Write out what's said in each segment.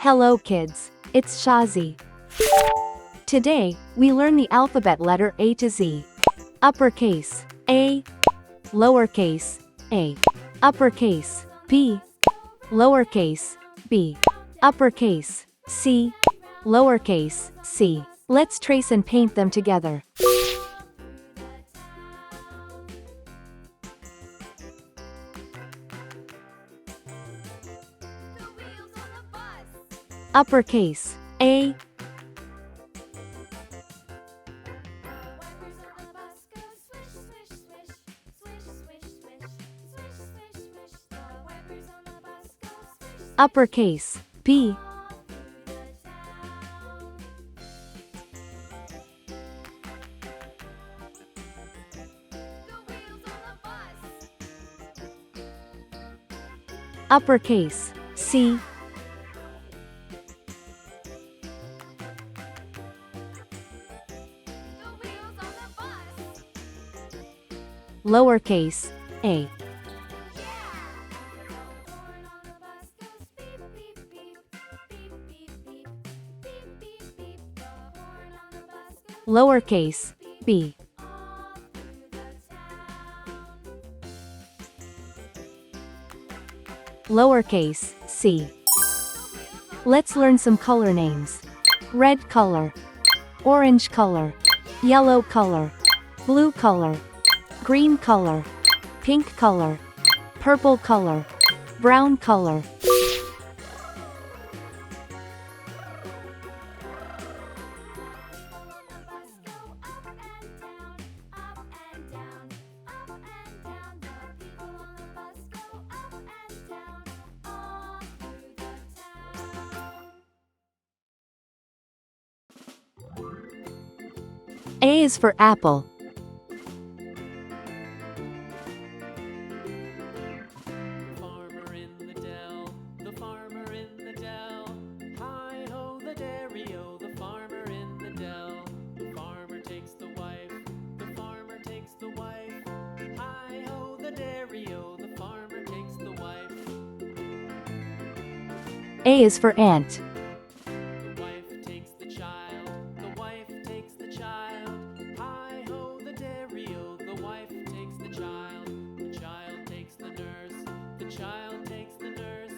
Hello kids, it's Shazi. Today, we learn the alphabet letter A to Z. Uppercase, A. Lowercase, A. Uppercase, B. Lowercase, B. Uppercase, C. Lowercase, C. Let's trace and paint them together. Uppercase, A. Uppercase, B. Uppercase, C. Lowercase, A. Lowercase, B. Lowercase, C. Let's learn some color names. Red color, orange color, yellow color, blue color, green color, pink color, purple color, brown color. A is for apple. Farmer in the dell, the farmer in the dell. Hi-ho the dairy-o, the farmer in the dell. The farmer takes the wife, the farmer takes the wife. Hi-ho the dairy-o, the farmer takes the wife. A is for ant. The wife takes the child, the wife takes the child. Hi-ho the dairy-o, the wife takes the child. The child takes the nurse, the child takes the nurse.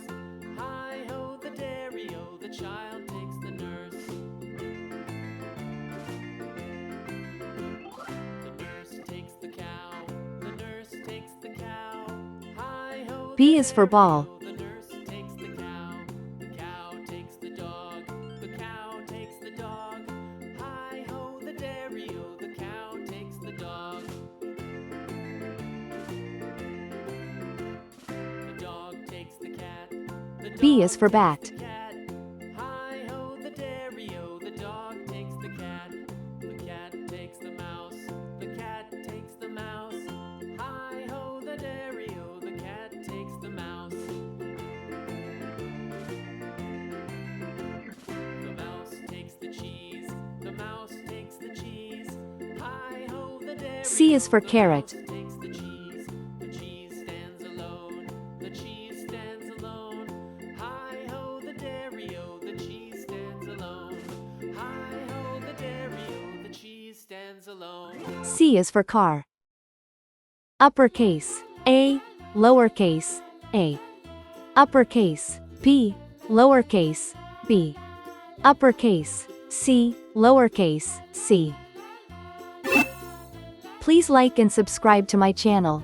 Hi-ho the dairy-o, the child takes the nurse. The nurse takes the cow, the nurse takes the cow. Hi-ho B is for ball. the nurse takes the cow. The cow takes the dog, the cow takes the dog. Hi-ho the dairy-o, the cow takes the dog. The dog takes the cat, the B dog is for bat. takes the cat. Hi-ho the dairy-o, the dog takes the cat. The cat takes the mouse, the cat takes the mouse. Hi-ho the dairy-o, the cat takes the mouse. The mouse takes the cheese, the mouse takes the cheese. Hi-ho the dairy-o, C is for the carrot. mouse takes the cheese. The cheese stands alone, the cheese stands alone. Hi-ho the dairy-o, the cheese stands alone. Hi-ho the dairy-o, the cheese stands alone. C is for car. Uppercase, A. Lowercase, A. Uppercase, B. Lowercase, B. Uppercase, C. Lowercase, C. Please like and subscribe to my channel.